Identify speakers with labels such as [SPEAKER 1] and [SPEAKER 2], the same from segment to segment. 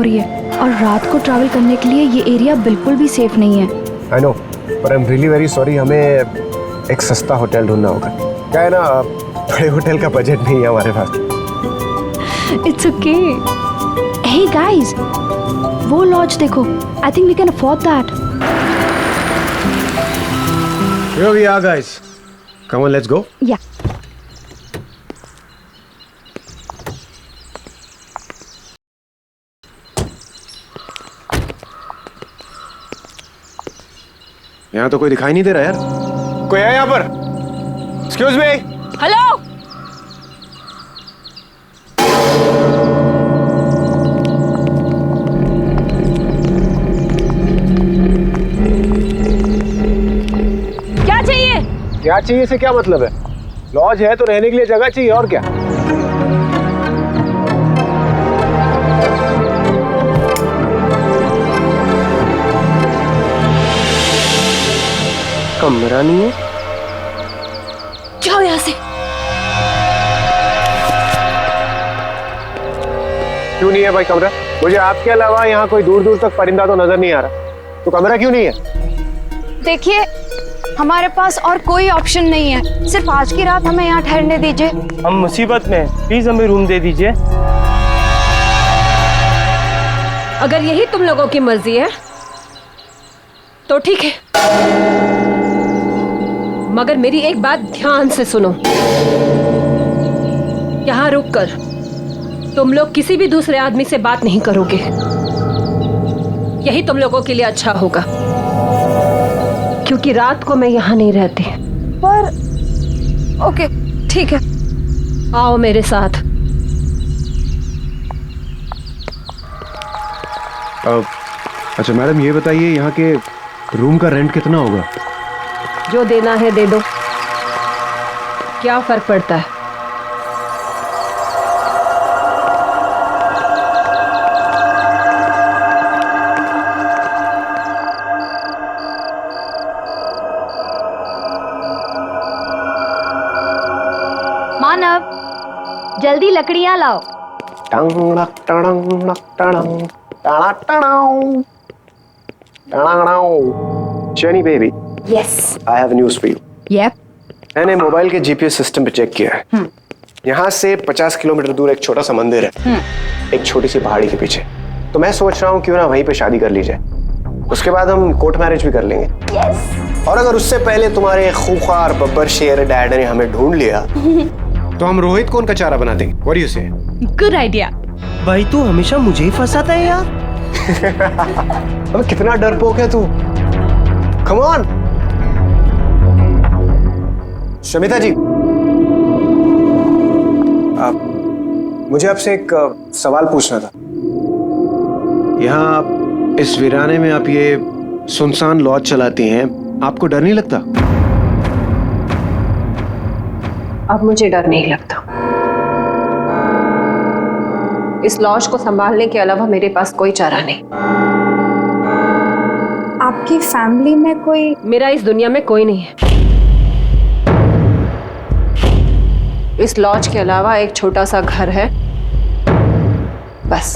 [SPEAKER 1] रही है और रात को ट्रैवल करने के लिए ये एरिया बिल्कुल भी सेफ नहीं है।
[SPEAKER 2] आई नो, पर I am really very sorry, हमें एक सस्ता होटल ढूंढना होगा। क्या है ना, बड़े होटल का बजट नहीं है हमारे पास।
[SPEAKER 1] It's okay. हे गाइस, वो लॉज देखो, I think we can afford that.
[SPEAKER 2] Here we are, guys. Come on, let's go.
[SPEAKER 1] या
[SPEAKER 2] यहाँ तो कोई दिखाई नहीं दे रहा यार। कोई है यहाँ पर? Excuse me.
[SPEAKER 1] हेलो, क्या चाहिए?
[SPEAKER 2] क्या चाहिए से क्या मतलब है? लॉज है तो रहने के लिए जगह चाहिए, और क्या? कमरा नहीं है?
[SPEAKER 1] जाओ यहाँ से।
[SPEAKER 2] क्यों नहीं है भाई कमरा? मुझे आपके अलावा यहाँ कोई दूर दूर तक परिंदा तो नजर नहीं आ रहा, तो कमरा क्यों नहीं है?
[SPEAKER 1] देखिए, हमारे पास और कोई ऑप्शन नहीं है, सिर्फ आज की रात हमें यहाँ ठहरने दीजिए।
[SPEAKER 3] हम मुसीबत में हैं, प्लीज हमें रूम दे दीजिए।
[SPEAKER 4] अगर यही तुम लोगों की मर्जी है तो ठीक है, मगर मेरी एक बात ध्यान से सुनो। यहाँ रुककर तुम लोग किसी भी दूसरे आदमी से बात नहीं करोगे, यही तुम लोगों के लिए अच्छा होगा, क्योंकि रात को मैं यहाँ नहीं रहती।
[SPEAKER 1] पर ओके, ठीक है।
[SPEAKER 4] आओ मेरे साथ।
[SPEAKER 2] अच्छा मैडम, ये बताइए यहाँ के रूम का रेंट कितना होगा?
[SPEAKER 4] जो देना है दे दो, क्या फर्क पड़ता है।
[SPEAKER 1] मानव, जल्दी लकड़ियां लाओ।
[SPEAKER 2] Jenny baby,
[SPEAKER 1] yes.
[SPEAKER 2] I have news for you.
[SPEAKER 1] Yup.
[SPEAKER 2] मैंने मोबाइल के जीपीएस सिस्टम पे चेक किया है। यहाँ से 50 किलोमीटर दूर एक छोटा सा मंदिर है, एक छोटी सी पहाड़ी के पीछे। तो मैं सोच रहा हूँ क्यों ना वहीं पे शादी कर ली जाए, उसके बाद हम कोर्ट मैरिज भी कर लेंगे।
[SPEAKER 1] यस।
[SPEAKER 2] और अगर उससे पहले तुम्हारे खूंखार बब्बर शेर डैड ने हमें ढूंढ लिया तो हम रोहित को उनका चारा बना देंगे। What do you say?
[SPEAKER 1] Good idea.
[SPEAKER 3] भाई तू हमेशा मुझे ही फंसाता है यार।
[SPEAKER 2] अबे कितना डरपोक है तू। Come on. शमिता जी, मुझे आपसे एक सवाल पूछना था। यहाँ इस वीराने में आप ये सुनसान लॉज चलाती हैं, आपको डर नहीं लगता?
[SPEAKER 4] अब मुझे डर नहीं लगता। इस लॉज को संभालने के अलावा मेरे पास कोई चारा नहीं।
[SPEAKER 1] आपकी फैमिली में कोई?
[SPEAKER 4] मेरा इस दुनिया में कोई नहीं है। इस लॉज के अलावा एक छोटा सा घर है, बस।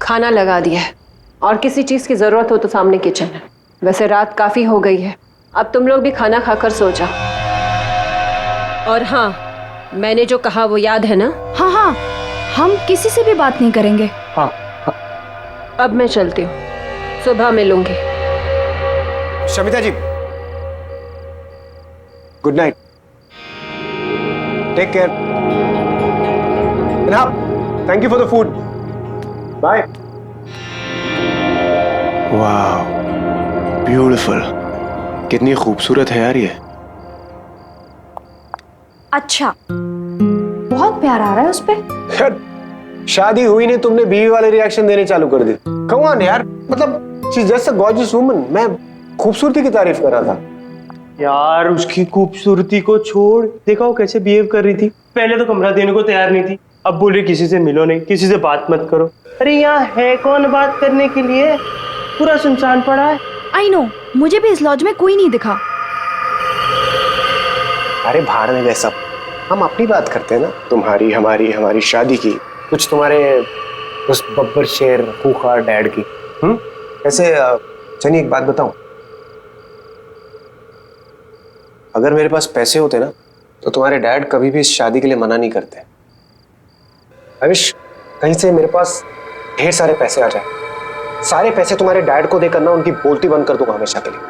[SPEAKER 4] खाना लगा दिया है और किसी चीज की जरूरत हो तो सामने किचन है। वैसे रात काफी हो गई है, अब तुम लोग भी खाना खाकर सो जाओ। और हाँ, मैंने जो कहा वो याद है ना?
[SPEAKER 1] हाँ हाँ, हम किसी से भी बात नहीं करेंगे।
[SPEAKER 3] हाँ।
[SPEAKER 4] अब मैं चलती हूँ, सुबह मिलूंगी।
[SPEAKER 2] Shamita ji, good night, take care, and thank you for the food, bye. वाह, ब्यूटीफुल, कितनी खूबसूरत है यार ये।
[SPEAKER 1] अच्छा, बहुत प्यार आ रहा है उस पे।
[SPEAKER 2] यार शादी हुई नहीं, तुमने बीवी वाले रिएक्शन देने चालू कर दी। कम ऑन यार, मतलब she is just a gorgeous woman. मैं खूबसूरती की तारीफ कर रहा था।
[SPEAKER 3] यार उसकी खूबसूरती को छोड़, देखा वो कैसे बिहेव कर रही थी। पहले तो कमरा देने को तैयार नहीं थी, अब बोल रही किसी से मिलो नहीं, किसी से बात मत करो। अरे यहाँ है कौन बात करने के लिए, पूरा सुनसान पड़ा है।
[SPEAKER 1] आई नो, मुझे भी इस लॉज में कोई नहीं दिखा।
[SPEAKER 2] अरे भाड़ में गए सब, हम अपनी बात करते हैं ना, तुम्हारी हमारी हमारी शादी की। कुछ तुम्हारे उस बब्बर शेर खूंखार डैड की। ऐसे चलिए एक बात बताऊं, अगर मेरे पास पैसे होते ना तो तुम्हारे डैड कभी भी इस शादी के लिए मना नहीं करते। आई विश कहीं से मेरे पास ढेर सारे पैसे आ जाए, सारे पैसे तुम्हारे डैड को देकर ना उनकी बोलती बंद कर दूंगा हमेशा के लिए।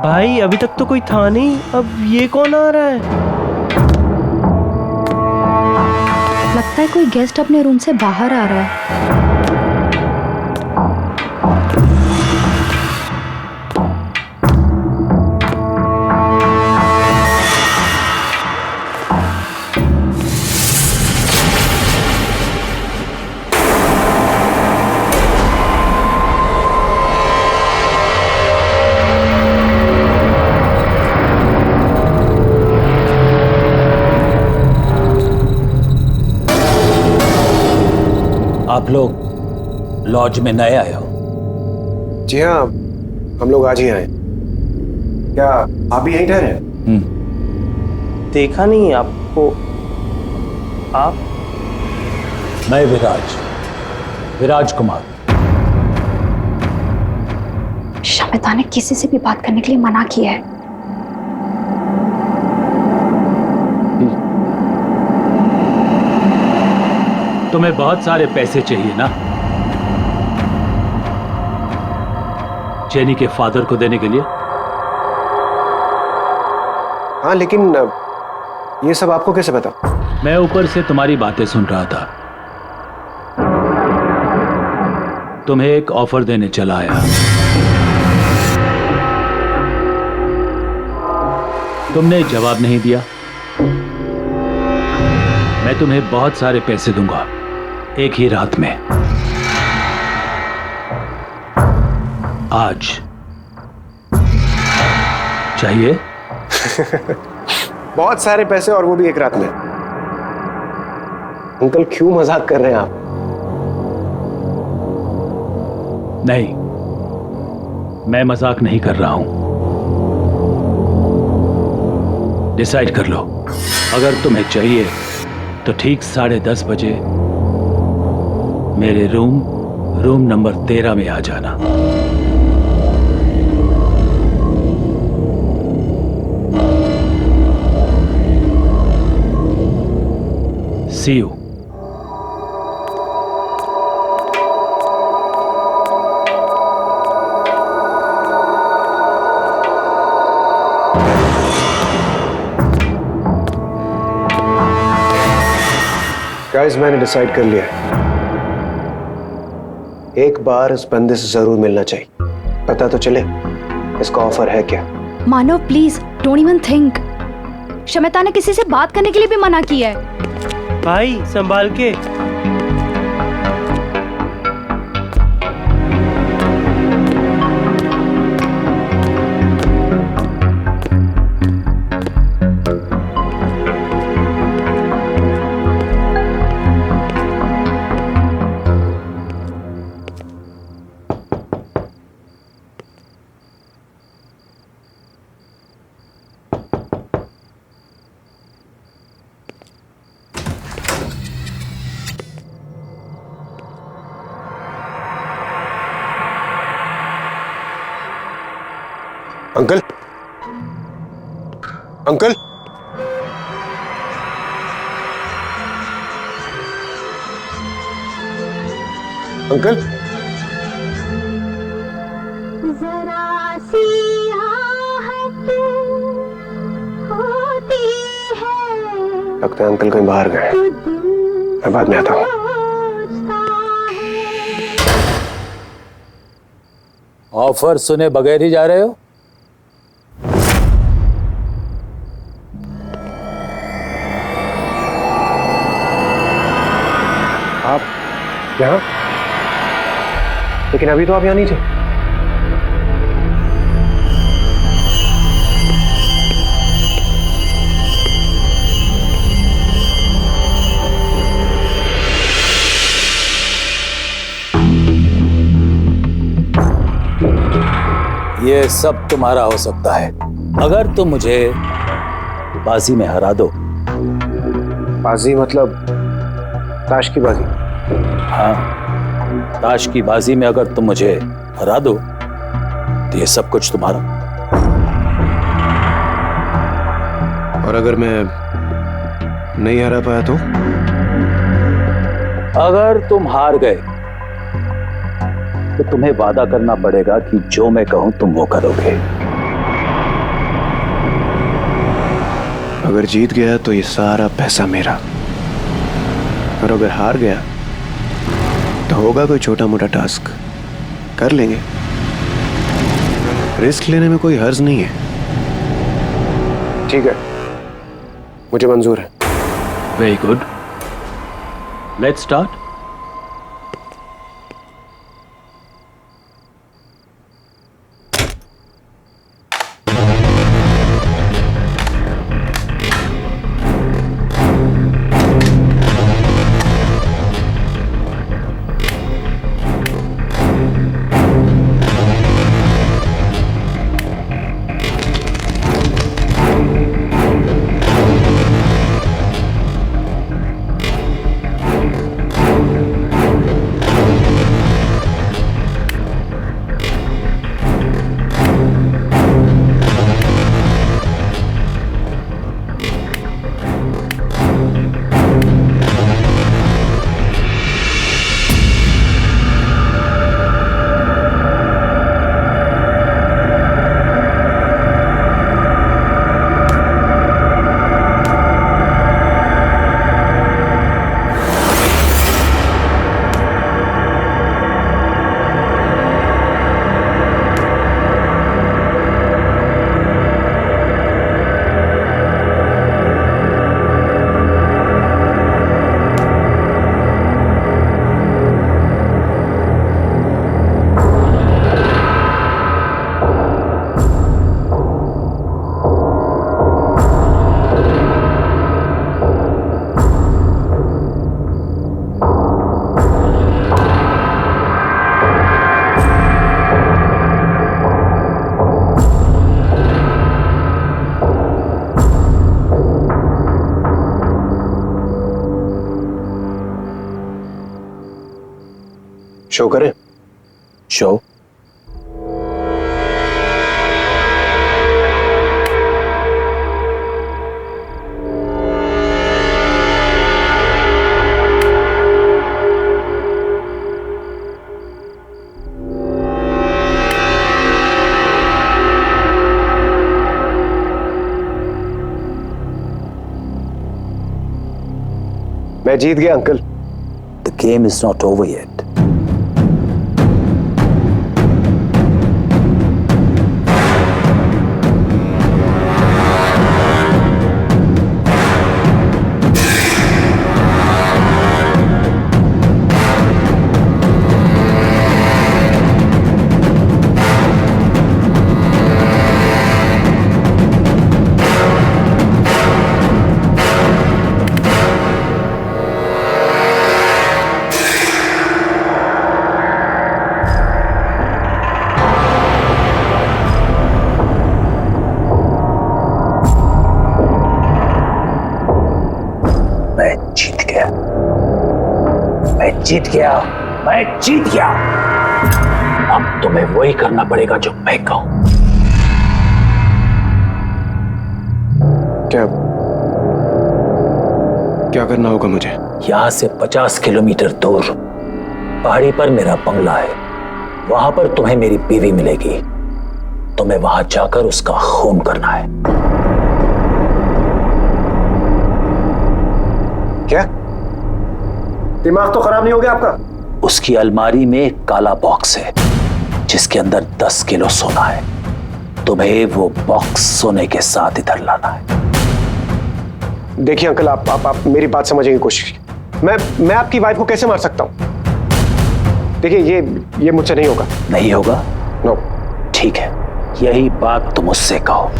[SPEAKER 3] भाई अभी तक तो कोई था नहीं, अब ये कौन आ रहा है?
[SPEAKER 1] लगता है कोई गेस्ट अपने रूम से बाहर आ रहा है।
[SPEAKER 5] आप लोग लॉज में नए आए हो?
[SPEAKER 2] जी हाँ, हम लोग आज ही आए। क्या आप भी यहीं ठहरे हैं?
[SPEAKER 3] देखा नहीं आपको। आप?
[SPEAKER 5] मैं विराज कुमार।
[SPEAKER 1] शमिता ने किसी से भी बात करने के लिए मना किया है।
[SPEAKER 5] तुम्हें बहुत सारे पैसे चाहिए ना, जेनी के फादर को देने के लिए?
[SPEAKER 2] हाँ, लेकिन ये सब आपको कैसे पता?
[SPEAKER 5] मैं ऊपर से तुम्हारी बातें सुन रहा था। तुम्हें एक ऑफर देने चला आया। तुमने जवाब नहीं दिया। मैं तुम्हें बहुत सारे पैसे दूंगा एक ही रात में। आज चाहिए?
[SPEAKER 2] बहुत सारे पैसे, और वो भी एक रात में। अंकल क्यों मजाक कर रहे हैं आप?
[SPEAKER 5] नहीं, मैं मजाक नहीं कर रहा हूं। डिसाइड कर लो। अगर तुम्हें चाहिए तो ठीक 10:30 बजे मेरे रूम नंबर 13 में आ जाना। See you.
[SPEAKER 2] गाइस, मैंने डिसाइड कर लिया है, एक बार इस बंदे से जरूर मिलना चाहिए। पता तो चले इसका ऑफर है क्या।
[SPEAKER 1] Manav please don't even think. Shamita ने किसी से बात करने के लिए भी मना किया है।
[SPEAKER 3] भाई संभाल के।
[SPEAKER 2] अंकल, अंकल, अंकल,
[SPEAKER 6] जरा सी आहट होती है।
[SPEAKER 2] लगता है अंकल कहीं बाहर गए। मैं बाद में आता हूँ।
[SPEAKER 5] ऑफर सुने बगैर ही जा रहे हो?
[SPEAKER 2] आप यहाँ? लेकिन अभी तो आप यहाँ नहीं थे।
[SPEAKER 5] ये सब तुम्हारा हो सकता है अगर तुम मुझे बाजी में हरा दो।
[SPEAKER 2] बाजी मतलब ताश की बाजी?
[SPEAKER 5] हाँ, ताश की बाजी में अगर तुम मुझे हरा दो तो ये सब कुछ तुम्हारा।
[SPEAKER 2] और अगर मैं नहीं हरा पाया तो?
[SPEAKER 5] अगर तुम हार गए तो तुम्हें वादा करना पड़ेगा कि जो मैं कहूं तुम वो करोगे।
[SPEAKER 2] अगर जीत गया तो ये सारा पैसा मेरा, और अगर हार गया तो होगा कोई छोटा मोटा टास्क, कर लेंगे। रिस्क लेने में कोई हर्ज नहीं है। ठीक है, मुझे मंजूर है।
[SPEAKER 5] Very good, let's start.
[SPEAKER 2] Show करें?
[SPEAKER 5] शो?
[SPEAKER 2] मैं जीत गया uncle.
[SPEAKER 5] The game is not over yet. जीत गया, मैं जीत गया। अब तुम्हें वही करना पड़ेगा जो मैं कहूं।
[SPEAKER 2] क्या क्या करना होगा मुझे?
[SPEAKER 5] यहां से 50 किलोमीटर दूर पहाड़ी पर मेरा बंगला है। वहां पर तुम्हें मेरी बीवी मिलेगी। तुम्हें वहां जाकर उसका खून करना है।
[SPEAKER 2] क्या? दिमाग तो खराब नहीं हो गया आपका?
[SPEAKER 5] उसकी अलमारी में एक काला बॉक्स है जिसके अंदर 10 किलो सोना है। तुम्हें वो बॉक्स सोने के साथ इधर लाना है।
[SPEAKER 2] देखिए अंकल, आप मेरी बात समझने की कोशिश कीजिए। मैं आपकी वाइफ को कैसे मार सकता हूं? देखिए ये मुझसे नहीं होगा।
[SPEAKER 5] नहीं होगा?
[SPEAKER 2] नो।
[SPEAKER 5] ठीक है, यही बात तुम उससे कहो।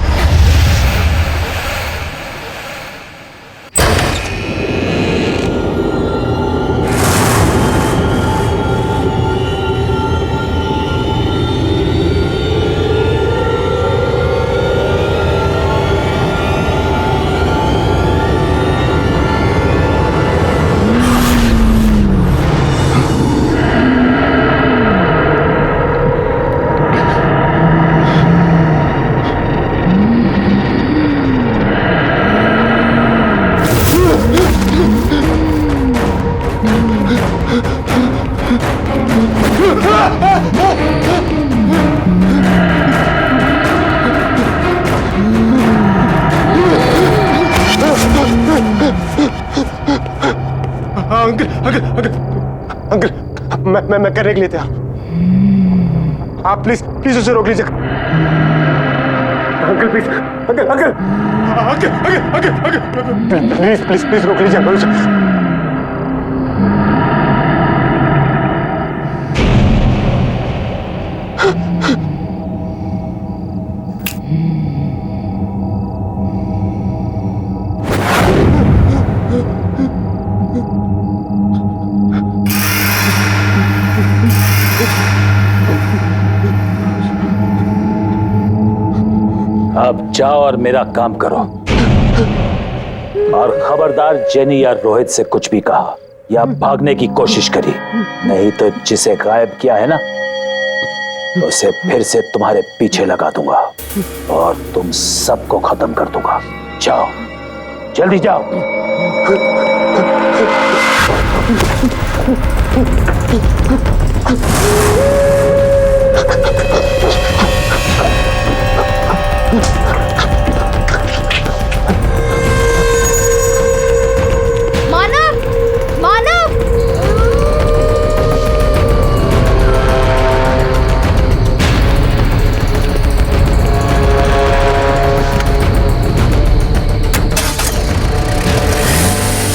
[SPEAKER 2] मैं करने के लिए तैयार। आप प्लीज प्लीज उसे रोक लीजिए। Uncle please, uncle uncle uncle uncle uncle uncle please please please रोक लीजिए अंकल उसे।
[SPEAKER 5] अब जाओ और मेरा काम करो। और खबरदार जेनी या रोहित से कुछ भी कहा या भागने की कोशिश करी, नहीं तो जिसे गायब किया है ना उसे फिर से तुम्हारे पीछे लगा दूंगा और तुम सबको खत्म कर दूंगा। जाओ, जल्दी जाओ।
[SPEAKER 1] मानव, मानव,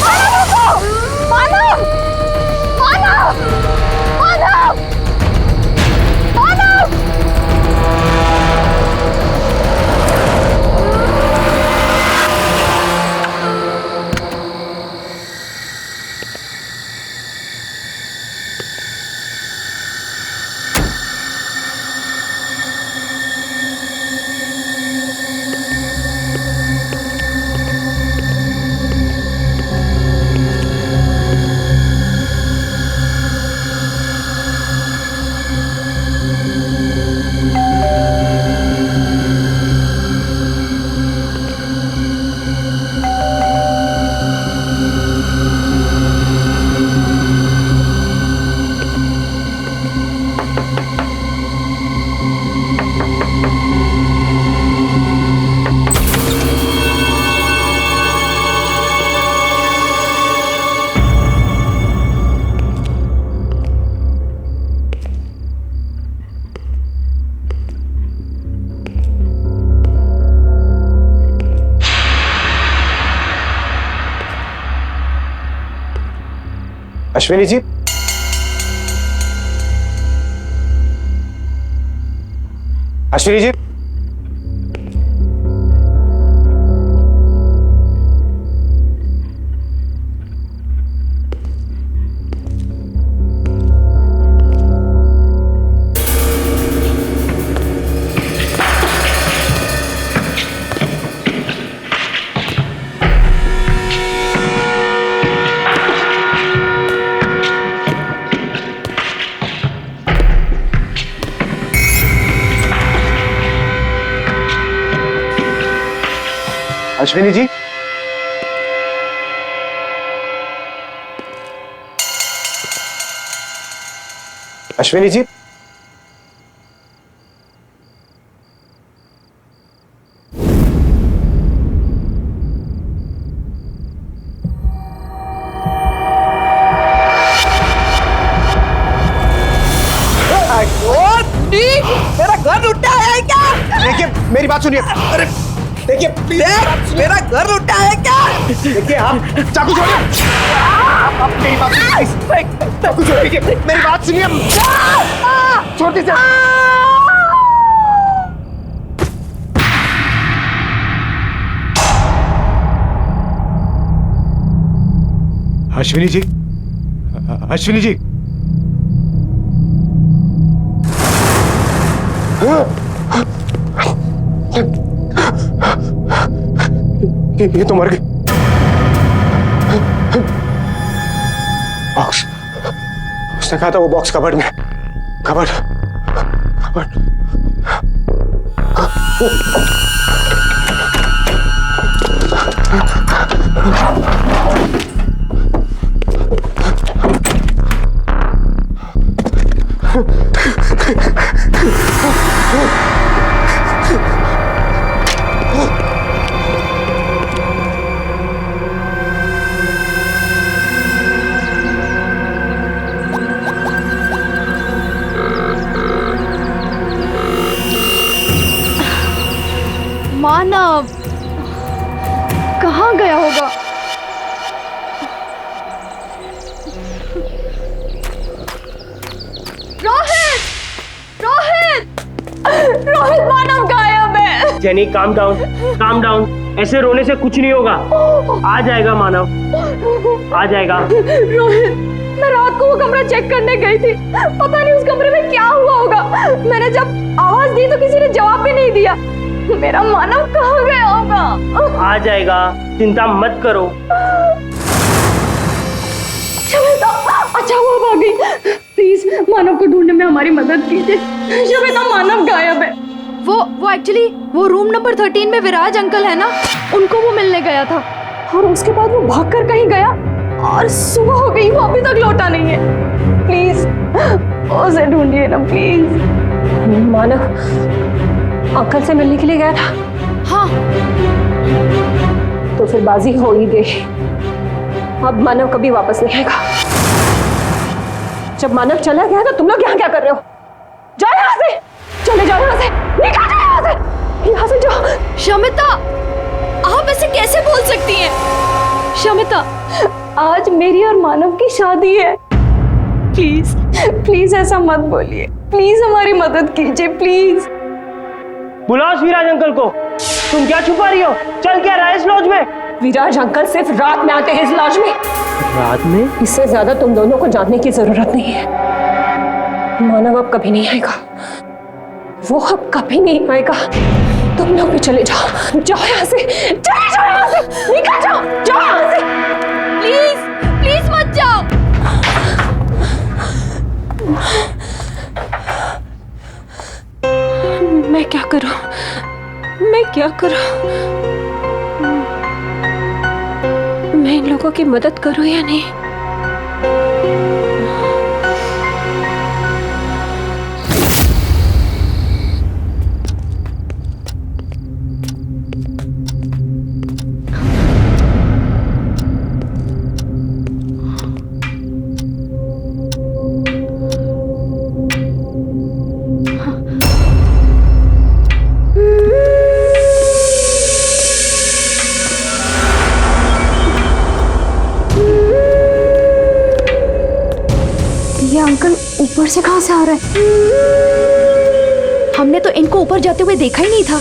[SPEAKER 1] मानव, मानव, मानव, मानव।
[SPEAKER 2] अश्विनी जी, अश्विनी जी, अश्विनी जी, अश्विनी जी,
[SPEAKER 7] मेरा घर लुटा है क्या?
[SPEAKER 2] देखिए मेरी बात सुनिए। अरे देखिए प्लीज,
[SPEAKER 7] मेरा घर लुटा है क्या?
[SPEAKER 2] देखिए आप चाकू छोड़िए। आप मेरी बात सुनिए, चाकू छोड़िए, मेरी बात सुनिए। छोड़ दीजिए। अश्विनी जी, अश्विनी जी, ये तो मर गई। बॉक्स, उसने कहा था वो बॉक्स कबर्ड में। Cupboard, cupboard.
[SPEAKER 1] मानव कहाँ गया होगा? रोहित! रोहित! रोहित, मानव गायब है।
[SPEAKER 3] जेनी काम डाउन, ऐसे रोने से कुछ नहीं होगा। आ जाएगा मानव, आ जाएगा।
[SPEAKER 1] रोहित, मैं रात को वो कमरा चेक करने गई थी, पता नहीं उस कमरे में क्या हुआ होगा। मैंने जब आवाज दी तो किसी ने जवाब भी नहीं दिया। मेरा मानव कहाँ गया होगा?
[SPEAKER 3] आ जाएगा, चिंता मत करो।
[SPEAKER 1] शवेता, अच्छा वो अब आ गई। प्लीज मानव को ढूंढने में हमारी मदद कीजिए। शवेता, मानव गायब है। वो एक्चुअली वो रूम नंबर 13 में विराज अंकल है ना, उनको वो मिलने गया था और उसके बाद वो भागकर कहीं गया और सुबह हो गई, वो अभी तक लौटा नहीं है। प्लीज उसे ढूंढिए ना प्लीज।
[SPEAKER 4] मानव अंकल से मिलने के लिए गया था?
[SPEAKER 1] हाँ।
[SPEAKER 4] तो फिर बाजी हो ही गई। अब मानव कभी वापस नहीं आएगा। जब मानव चला गया तो तुम लोग यहाँ क्या कर रहे हो? जाओ यहाँ से, चले जाओ यहाँ से, निकल जाओ यहाँ से जाओ।
[SPEAKER 1] शमिता, आप ऐसे कैसे बोल सकती हैं? शमिता, आज मेरी और मानव की शादी है। प्लीज प्लीज ऐसा मत बोलिए, प्लीज हमारी मदद कीजिए प्लीज।
[SPEAKER 3] बुलाओ विराज अंकल को। तुम क्या छुपा रही हो? चल क्या रहा है इस लॉज में?
[SPEAKER 4] विराज अंकल सिर्फ रात में आते हैं इस लॉज में।
[SPEAKER 3] रात में?
[SPEAKER 4] इससे ज्यादा तुम दोनों को जानने की जरूरत नहीं है। मानव अब कभी नहीं आएगा, वो अब कभी नहीं आएगा। तुम लोग भी चले जाओ, जाओ यहाँ से, चले जाओ यहाँ से, निकल जाओ, जाओ यहाँ से।
[SPEAKER 1] प्लीज प्लीज मत जाओ।
[SPEAKER 4] मैं क्या करूं? मैं क्या करूं? मैं इन लोगों की मदद करूं या नहीं?
[SPEAKER 1] अंकल ऊपर से कहां से आ रहे हैं? हमने तो इनको ऊपर जाते हुए देखा ही नहीं था।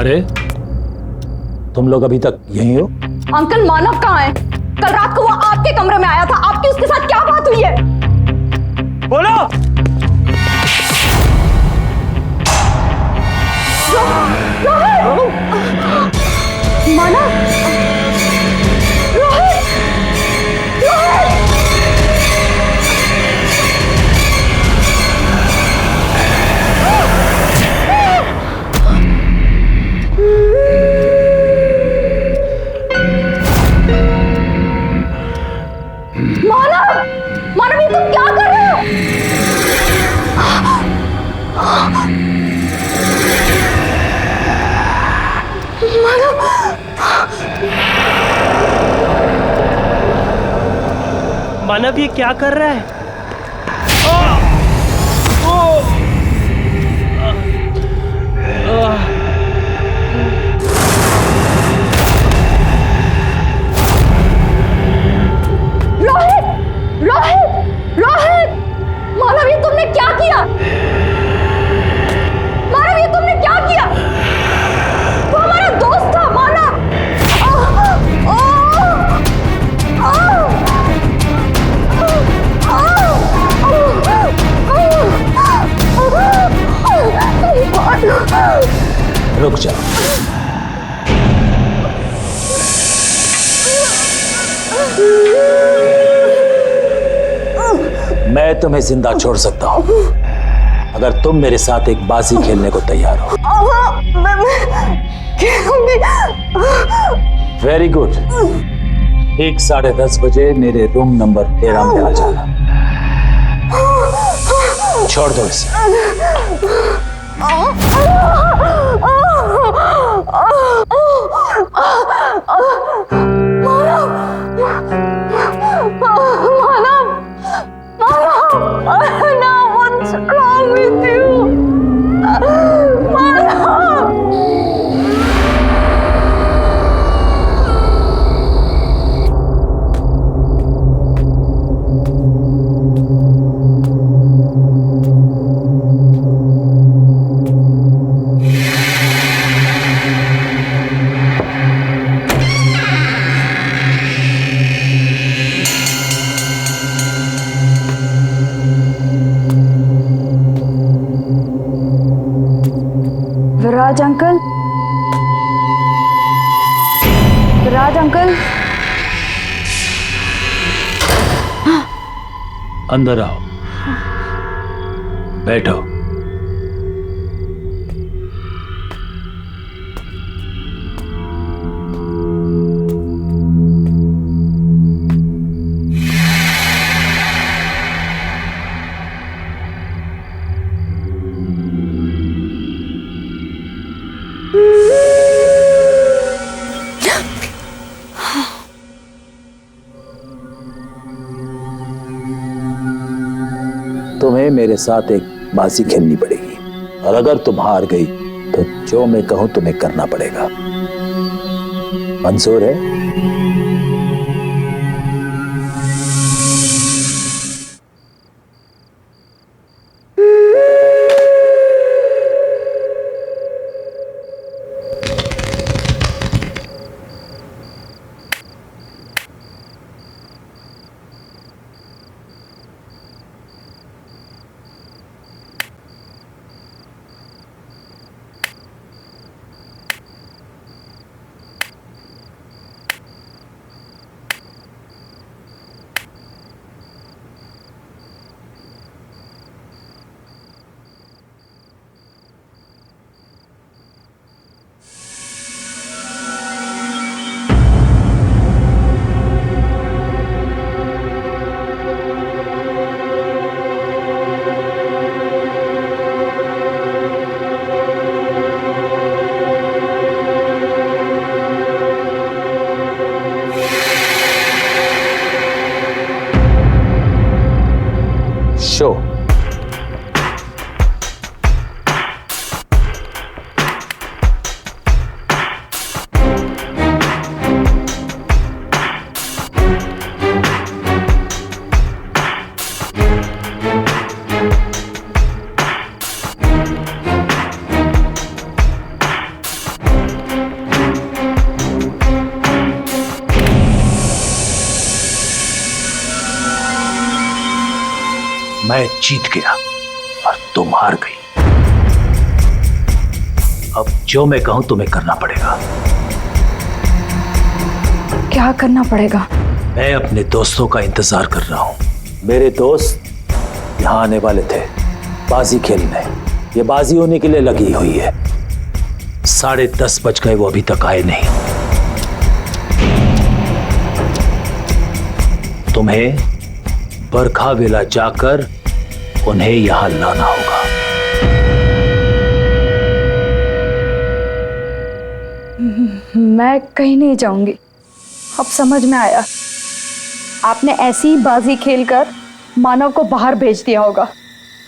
[SPEAKER 5] अरे तुम लोग अभी तक यहीं हो?
[SPEAKER 1] अंकल मानव कहाँ है? कल रात को वो आपके कमरे में आया था, आपकी उसके साथ क्या बात हुई है?
[SPEAKER 3] बोलो।
[SPEAKER 1] मानव, मानव ये तुम क्या कर रहे हो?
[SPEAKER 3] मानव ये क्या कर रहा है?
[SPEAKER 1] रोहित! मानव ये तुमने क्या किया? मानव ये तुमने क्या किया? वो हमारा दोस्त था मानव।
[SPEAKER 5] रुक जा। मैं तुम्हें जिंदा छोड़ सकता हूं अगर तुम मेरे साथ एक बाजी खेलने को तैयार हो। Very good. ठीक 10:30 बजे मेरे रूम नंबर 13 में आ जाना। छोड़ दो इसे।
[SPEAKER 1] No, what's wrong
[SPEAKER 5] अंदर आओ, बैठो। तुम्हें मेरे साथ एक बाजी खेलनी पड़ेगी, और अगर तुम हार गई तो जो मैं कहूं तुम्हें करना पड़ेगा। मंजूर है? शो। मैं जीत गया और तुम हार गई। अब जो मैं कहूं तुम्हें करना पड़ेगा।
[SPEAKER 1] क्या करना पड़ेगा?
[SPEAKER 5] मैं अपने दोस्तों का इंतजार कर रहा हूं। मेरे दोस्त यहां आने वाले थे बाजी खेलने। ये बाजी होने के लिए लगी हुई है। 10:30 बज गए, वो अभी तक आए नहीं। तुम्हें बरखा विला जाकर उन्हें यहां लाना होगा।
[SPEAKER 1] मैं कहीं नहीं जाऊंगी। अब समझ में आया, आपने ऐसी ही बाजी खेलकर मानव को बाहर भेज दिया होगा।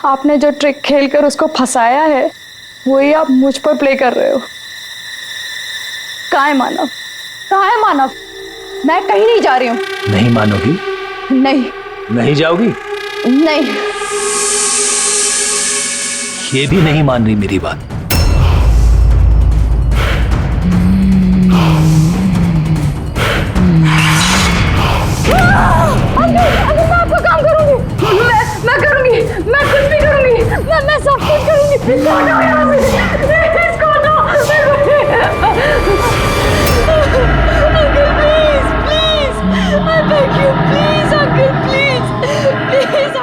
[SPEAKER 1] आपने जो ट्रिक खेलकर उसको फंसाया है वही आप मुझ पर प्ले कर रहे हो। कहाँ है मानव? कहाँ है मानव? मैं कहीं नहीं जा रही हूँ।
[SPEAKER 5] नहीं मानोगी?
[SPEAKER 1] नहीं।
[SPEAKER 5] नहीं जाओगी?
[SPEAKER 1] नहीं।
[SPEAKER 5] ये भी नहीं मान रही मेरी बात?
[SPEAKER 1] मैं आपका काम करूंगी। मैं करूंगी। मैं कुछ भी करूंगी। मैं सब कुछ करूंगी। इसको हटाओ यहाँ से। इसको हटाओ। Uncle please please, I beg you please uncle please please.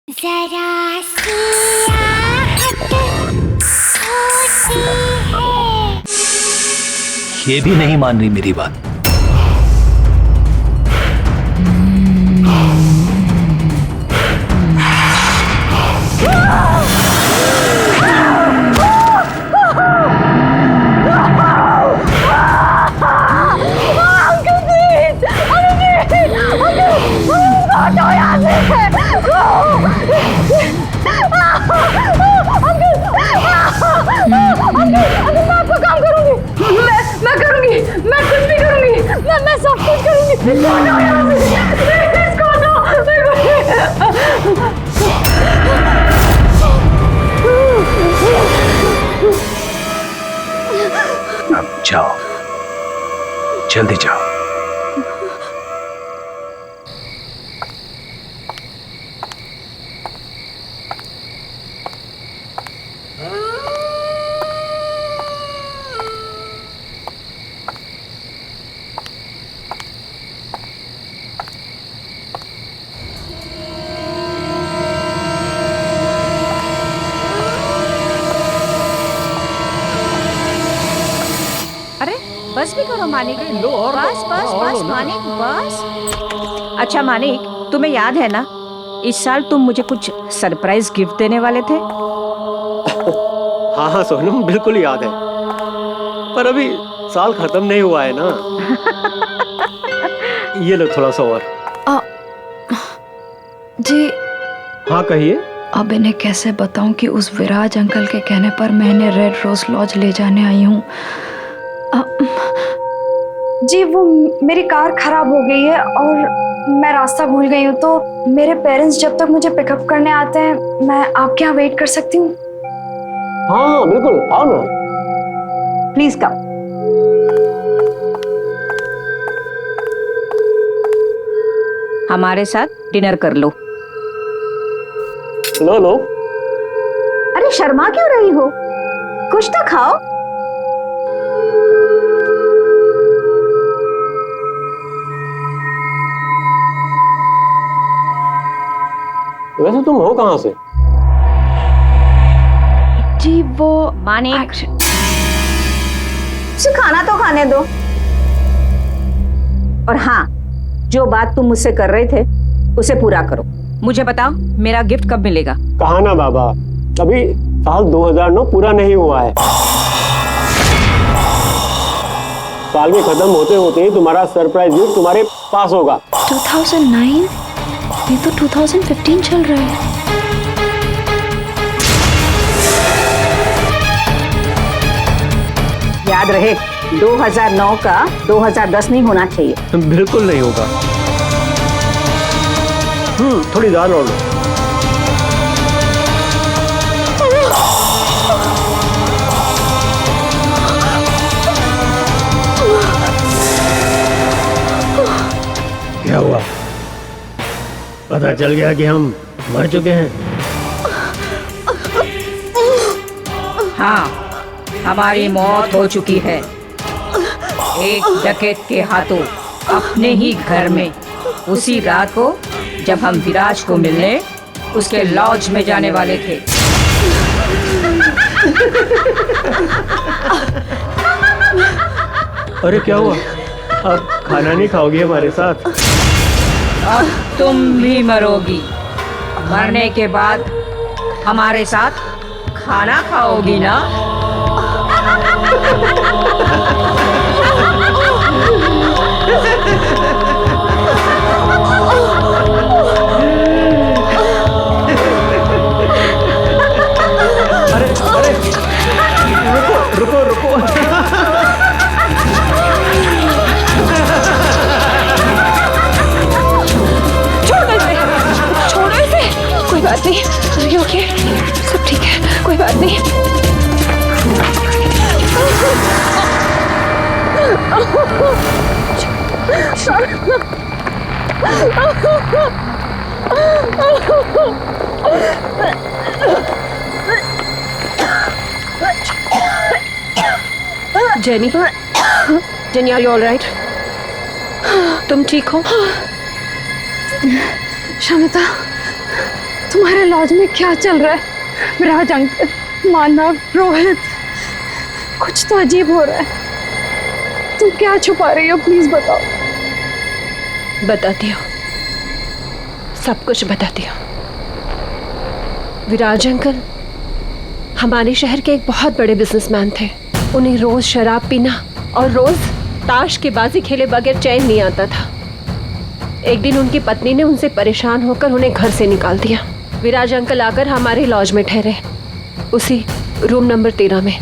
[SPEAKER 6] जरा सी आहट होती है।
[SPEAKER 5] ये भी नहीं मान रही मेरी बात?
[SPEAKER 1] मैं करूंगी। मैं कुछ भी करूंगी। मैं सब कुछ करूंगी। इसको हटाओ यहाँ से। इसको हटाओ।
[SPEAKER 5] अब जाओ, जल्दी जाओ।
[SPEAKER 8] जल्दी करो मानिक। बस बस बस मानिक बस। अच्छा मानिक, तुम्हें याद है ना, इस साल तुम मुझे कुछ सरप्राइज गिफ्ट देने वाले थे।
[SPEAKER 3] हाँ हाँ सोनम, बिल्कुल याद है, पर अभी साल खत्म नहीं हुआ है ना। ये लो थोड़ा सा और।
[SPEAKER 1] जी
[SPEAKER 3] हाँ कहिए।
[SPEAKER 1] अब इन्हें कैसे बताऊं कि उस विराज अंकल के कहने पर मैं इन्हें रेड रोज लॉज ले जाने आई हूँ। जी वो मेरी कार खराब हो गई है और मैं रास्ता भूल गई हूँ, तो मेरे पेरेंट्स जब तक मुझे पिकअप करने आते हैं मैं आपके यहाँ वेट कर सकती हूँ?
[SPEAKER 3] हाँ हाँ बिल्कुल, आओ ना।
[SPEAKER 8] Please come. हमारे साथ डिनर कर लो।
[SPEAKER 3] लो लो।
[SPEAKER 8] अरे शर्मा क्यों रही हो, कुछ तो खाओ।
[SPEAKER 3] वैसे तुम हो कहाँ से?
[SPEAKER 1] जी वो
[SPEAKER 8] मानिक, उसे खाना तो खाने दो। और हाँ, जो बात तुम मुझसे कर रहे थे उसे पूरा करो। मुझे बताओ मेरा गिफ्ट कब मिलेगा?
[SPEAKER 3] कहा ना बाबा, अभी साल 2009 पूरा नहीं हुआ है। साल के खत्म होते होते ही तुम्हारा सरप्राइज गिफ्ट तुम्हारे पास होगा।
[SPEAKER 1] 2009? ये तो 2015 चल रहा है।
[SPEAKER 8] याद रहे, 2009 का 2010 नहीं होना चाहिए।
[SPEAKER 3] बिल्कुल नहीं होगा। थोड़ी दाल और लो। क्या हुआ? पता चल गया कि हम मर चुके हैं?
[SPEAKER 8] हाँ, हमारी मौत हो चुकी है एक डकैत के हाथों, अपने ही घर में, उसी रात को जब हम विराज को मिलने उसके लॉज में जाने वाले थे।
[SPEAKER 3] अरे क्या हुआ? अब खाना नहीं खाओगी हमारे साथ?
[SPEAKER 8] और तुम भी मरोगी। मरने के बाद हमारे साथ खाना खाओगी ना?
[SPEAKER 3] अरे रुको रुको रुको।
[SPEAKER 1] छोड़ो इसे, कोई बात नहीं। अरे ओके, सब ठीक है, कोई बात नहीं।
[SPEAKER 4] Jenny, Jenny are you all right? तुम ठीक हो?
[SPEAKER 1] शमिता, तुम्हारे लॉज में क्या चल रहा है? विराज अंकल, मानव, रोहित, कुछ तो अजीब हो रहा है। तुम क्या छुपा रही हो? प्लीज बताओ।
[SPEAKER 4] बताती हूँ, सब कुछ बताती हूँ। विराज अंकल हमारे शहर के एक बहुत बड़े बिजनेसमैन थे। उन्हें रोज शराब पीना और रोज ताश के बाजी खेले बगैर चैन नहीं आता था। एक दिन उनकी पत्नी ने उनसे परेशान होकर उन्हें घर से निकाल दिया। विराज अंकल आकर हमारे लॉज में ठहरे, उसी रूम नंबर 13 में,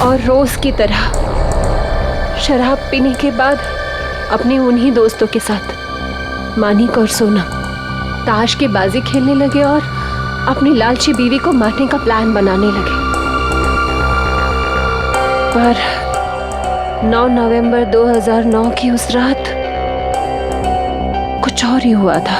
[SPEAKER 4] और रोज की तरह शराब पीने के बाद अपने उन्हीं दोस्तों के साथ, मानिक और सोनम, ताश की बाजी खेलने लगे और अपनी लालची बीवी को मारने का प्लान बनाने लगे। पर 9 नवंबर 2009 की उस रात कुछ और ही हुआ था।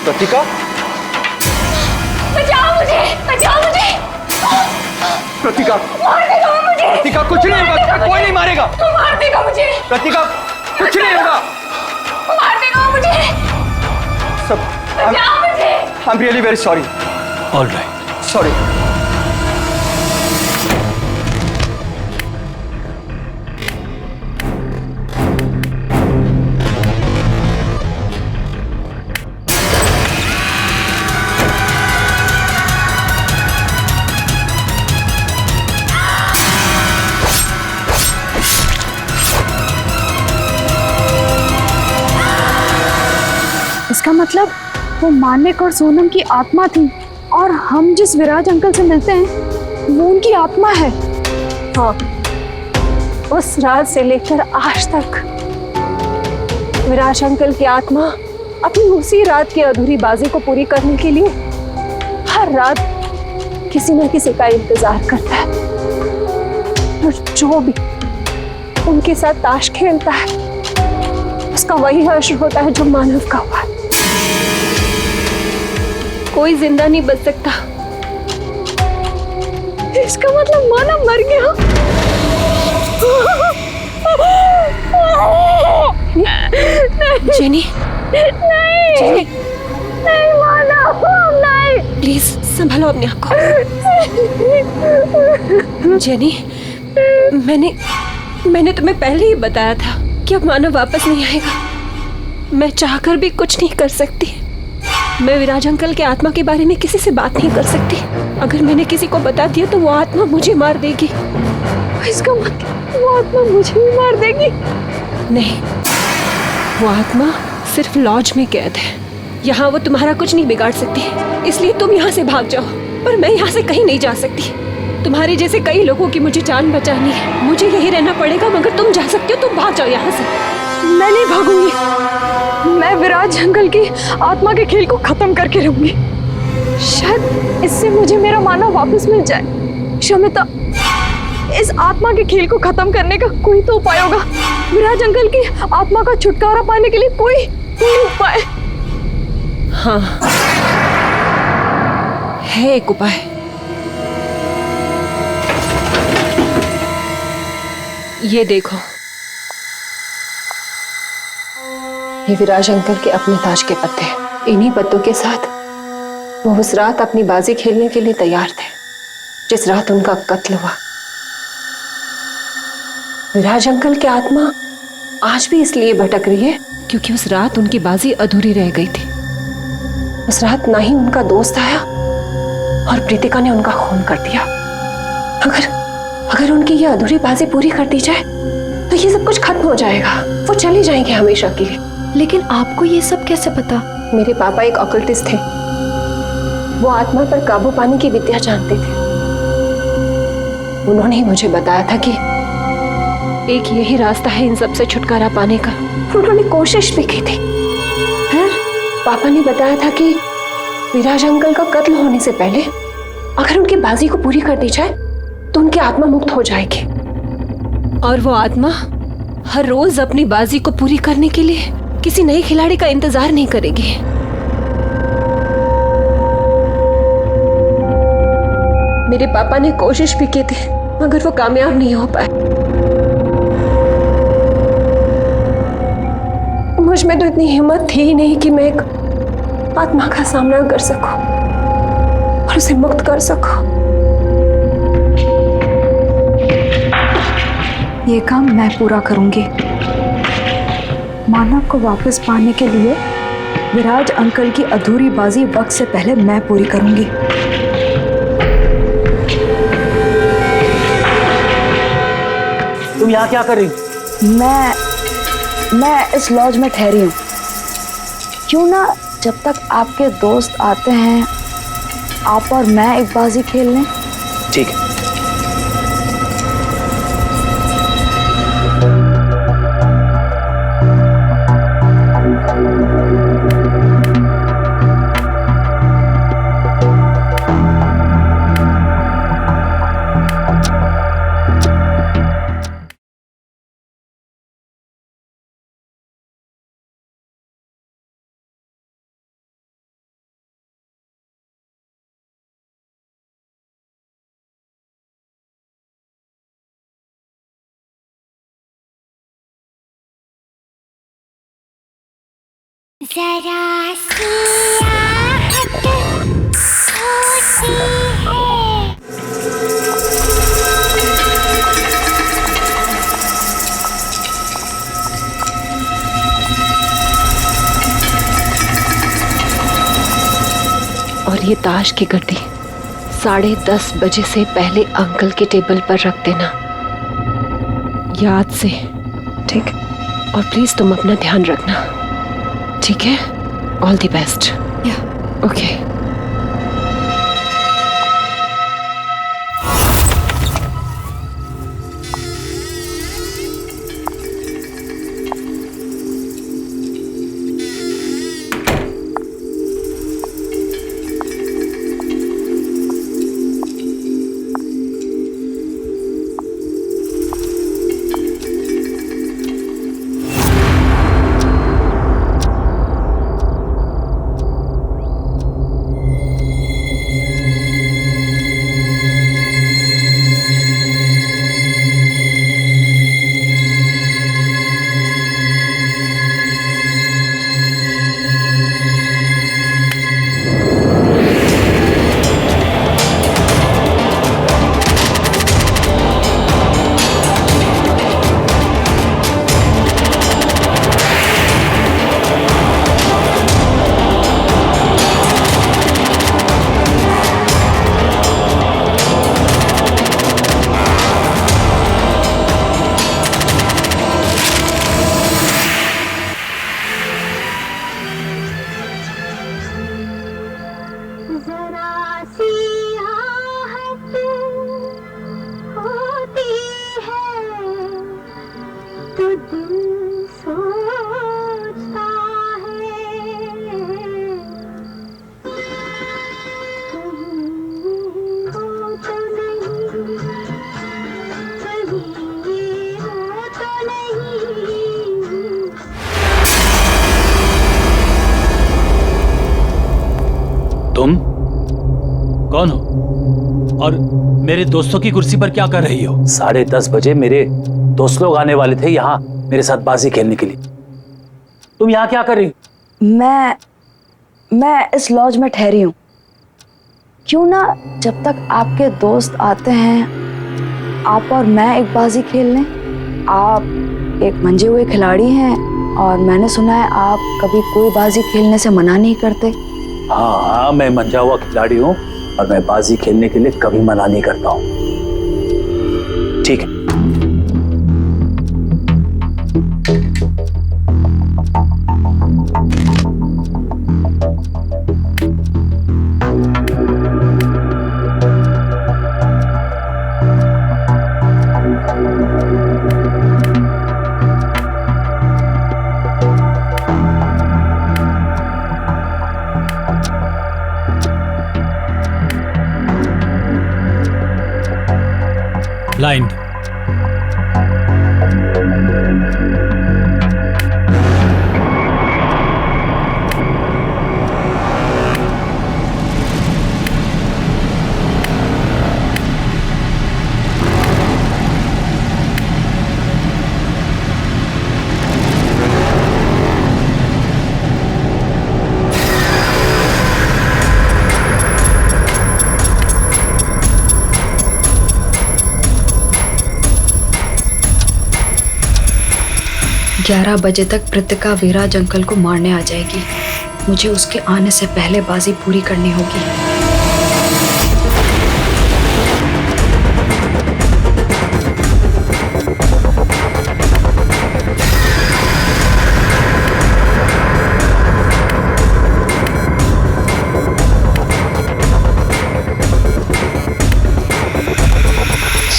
[SPEAKER 2] प्रतिका,
[SPEAKER 1] बचाओ मुझे, बचाओ मुझे।
[SPEAKER 2] प्रतिका,
[SPEAKER 1] मार देगा मुझे।
[SPEAKER 9] प्रतिका कुछ नहीं होगा, तुम्हें कोई नहीं मारेगा।
[SPEAKER 1] मार देगा मुझे,
[SPEAKER 9] प्रतिका कुछ नहीं होगा।
[SPEAKER 1] मार देगा मुझे,
[SPEAKER 9] सब
[SPEAKER 1] बचाओ मुझे।
[SPEAKER 9] I am really very sorry.
[SPEAKER 5] All right.
[SPEAKER 9] Sorry.
[SPEAKER 1] इसका मतलब वो मानिक और सोनम की आत्मा थी और हम जिस विराज अंकल से मिलते हैं वो उनकी आत्मा है।
[SPEAKER 4] हाँ, उस रात से लेकर आज तक विराज अंकल की आत्मा अपनी उसी रात की अधूरी बाजी को पूरी करने के लिए हर रात किसी न किसी का इंतजार करता है, और जो भी उनके साथ ताश खेलता है उसका वही हश्र होता है जो मानव का हुआ। कोई जिंदा नहीं बच सकता। इसका मतलब मानव मर गया। जेनी, जेनी,
[SPEAKER 1] नहीं मानव, नहीं।
[SPEAKER 4] प्लीज संभालो अपने आप को। जेनी, मैंने तुम्हें पहले ही बताया था कि अब मानव वापस नहीं आएगा। मैं चाहकर भी कुछ नहीं कर सकती। मैं विराज अंकल के आत्मा के बारे में किसी से बात नहीं कर सकती। अगर मैंने किसी को बता दिया तो वो आत्मा मुझे मार देगी।
[SPEAKER 1] इसका मतलब वो आत्मा मुझे भी मार देगी?
[SPEAKER 4] नहीं, वो आत्मा सिर्फ लॉज में कैद है। यहाँ वो तुम्हारा कुछ नहीं बिगाड़ सकती, इसलिए तुम यहाँ से भाग जाओ। पर मैं यहाँ से कहीं नहीं जा सकती। तुम्हारे जैसे कई लोगों की मुझे जान बचानी है। मुझे यही रहना पड़ेगा, मगर तुम जा सकती हो। तुम भाग जाओ यहाँ से।
[SPEAKER 1] मैं नहीं भागूंगी। मैं विराज अंकल की आत्मा के खेल को खत्म करके रहूंगी। शायद इससे मुझे मेरा मानव वापस मिल जाए। शमिता, इस आत्मा के खेल को खत्म करने का कोई तो उपाय होगा। विराज अंकल की आत्मा का छुटकारा पाने के लिए कोई उपाय?
[SPEAKER 4] हाँ, है एक उपाय। ये देखो, ये विराज अंकल के अपने ताज के पत्ते हैं। इन्हीं पत्तों के साथ वो उस रात अपनी बाजी खेलने के लिए तैयार थे जिस रात उनका कत्ल हुआ। विराज अंकल की आत्मा आज भी इसलिए भटक रही है क्योंकि उस रात उनकी बाजी अधूरी रह गई थी। उस रात ना ही उनका दोस्त आया और प्रीतिका ने उनका खून कर दिया। अगर उनकी ये अधूरी बाजी पूरी कर दी जाए तो ये सब कुछ खत्म हो जाएगा। वो चले जाएंगे हमेशा के लिए।
[SPEAKER 1] लेकिन आपको ये सब कैसे पता?
[SPEAKER 4] मेरे पापा एक ऑकल्टिस्ट थे। वो आत्मा पर काबू पाने की विद्या जानते थे। उन्होंने ही मुझे बताया था कि एक यही रास्ता है इन सब से छुटकारा पाने का। उन्होंने कोशिश भी की थी। फिर पापा ने बताया था कि विराज अंकल का कत्ल होने से पहले अगर उनकी बाजी को पूरी कर दी जाए तो उनकी आत्मा मुक्त हो जाएगी, और वो आत्मा हर रोज अपनी बाजी को पूरी करने के लिए किसी नए खिलाड़ी का इंतजार नहीं करेगी। मेरे पापा ने कोशिश भी की थी मगर वो कामयाब नहीं हो पाए। मुझ में तो इतनी हिम्मत थी ही नहीं कि मैं एक आत्मा का सामना कर सकूं और उसे मुक्त कर सकूं।
[SPEAKER 1] ये काम मैं पूरा करूंगी। मानव को वापस पाने के लिए विराज अंकल की अधूरी बाजी वक्त से पहले मैं पूरी करूंगी।
[SPEAKER 5] तुम यहाँ क्या कर रही?
[SPEAKER 1] मैं इस लॉज में ठहरी हूँ। क्यों ना जब तक आपके दोस्त आते हैं आप और मैं एक बाजी खेल लें?
[SPEAKER 2] ठीक है।
[SPEAKER 6] जरा सी आहट होती है।
[SPEAKER 4] और ये ताश की गड्डी 10:30 बजे से पहले अंकल के टेबल पर रख देना, याद से, ठीक? और प्लीज तुम अपना ध्यान रखना, ठीक है? All the best. ओके।
[SPEAKER 5] तुम कौन हो और मेरे दोस्तों की कुर्सी पर क्या कर रही हो? 10:30 बजे मेरे दोस्त लोग आने वाले थे यहाँ मेरे साथ बाजी खेलने के लिए। तुम यहाँ क्या कर रही हो?
[SPEAKER 1] मैं इस लॉज में ठहरी हूँ। क्यों ना जब तक आपके दोस्त आते हैं आप और मैं एक बाजी खेल लें। आप एक मंजे हुए खिलाड़ी हैं और मैंने सुना है आप कभी कोई बाजी खेलने से मना नहीं करते।
[SPEAKER 5] हाँ, मैं मंजा हुआ खिलाड़ी हूँ और मैं बाजी खेलने के लिए कभी मना नहीं करता हूँ। ठीक है।
[SPEAKER 10] Blind.
[SPEAKER 1] ग्यारह बजे तक कृतिका विराज अंकल को मारने आ जाएगी। मुझे उसके आने से पहले बाजी पूरी करनी होगी।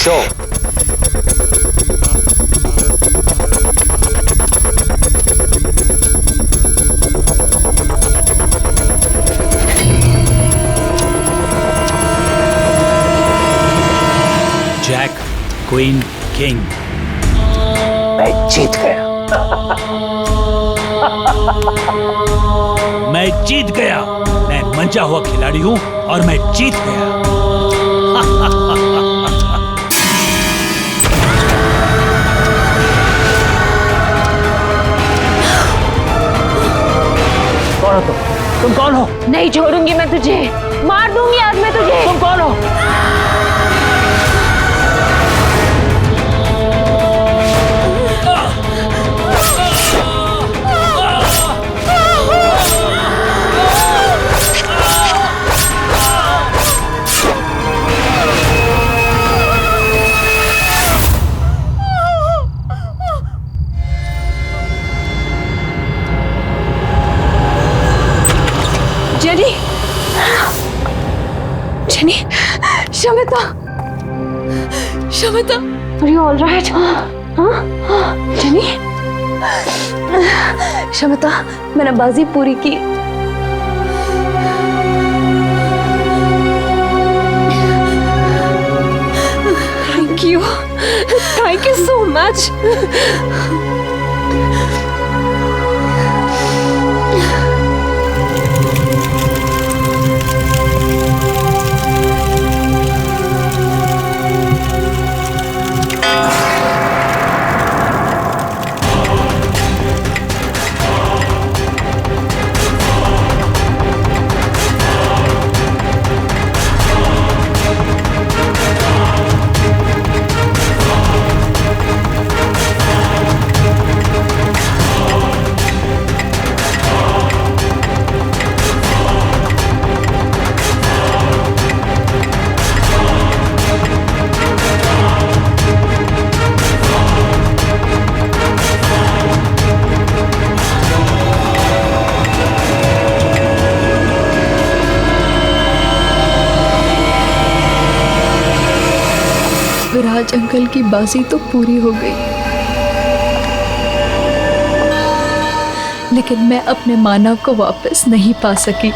[SPEAKER 5] Show
[SPEAKER 10] jack, queen, king.
[SPEAKER 5] मैं जीत गया।
[SPEAKER 10] मैं जीत गया। मैं मंचा हुआ खिलाड़ी हूं और मैं जीत गया।
[SPEAKER 4] नहीं छोड़ूंगी मैं तुझे, मार दूंगी आज मैं तुझे।
[SPEAKER 3] तुम कौन हो?
[SPEAKER 1] Jenny, jenny, Shamita, Shamita, are you all right? हाँ, जेनी, शमिता, मैंने बाजी पूरी की।
[SPEAKER 4] Thank you so much.
[SPEAKER 1] Viraj uncle की बाजी तो पूरी हो गई, लेकिन मैं अपने मानव को वापस नहीं पा सकी।